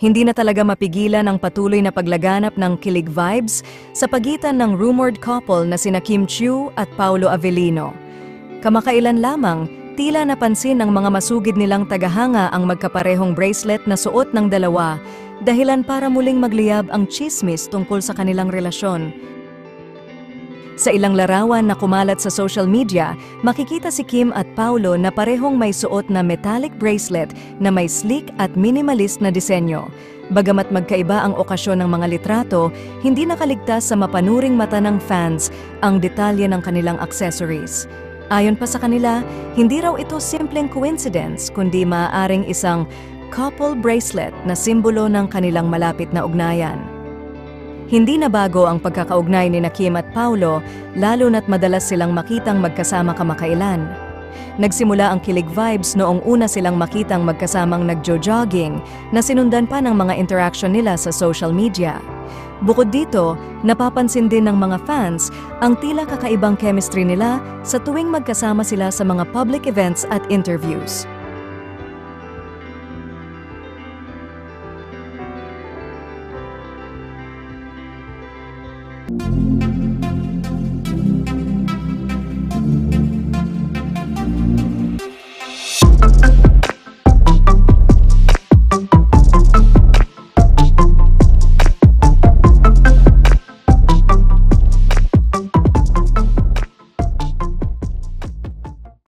Hindi na talaga mapigilan ang patuloy na paglaganap ng kilig vibes sa pagitan ng rumored couple na sina Kim Chiu at Paolo Avellino. Kamakailan lamang, tila napansin ng mga masugid nilang tagahanga ang magkaparehong bracelet na suot ng dalawa, dahilan para muling magliyab ang tsismis tungkol sa kanilang relasyon. Sa ilang larawan na kumalat sa social media, makikita si Kim at Paolo na parehong may suot na metallic bracelet na may sleek at minimalist na disenyo. Bagamat magkaiba ang okasyon ng mga litrato, hindi nakaligtas sa mapanuring mata ng fans ang detalye ng kanilang accessories. Ayon pa sa kanila, hindi raw ito simpleng coincidence kundi maaaring isang couple bracelet na simbolo ng kanilang malapit na ugnayan. Hindi na bago ang pagkakaugnay ni Kim at Paolo, lalo na't madalas silang makitang magkasama kamakailan. Nagsimula ang kilig vibes noong una silang makitang magkasamang nagjo-jogging na sinundan pa ng mga interaction nila sa social media. Bukod dito, napapansin din ng mga fans ang tila kakaibang chemistry nila sa tuwing magkasama sila sa mga public events at interviews.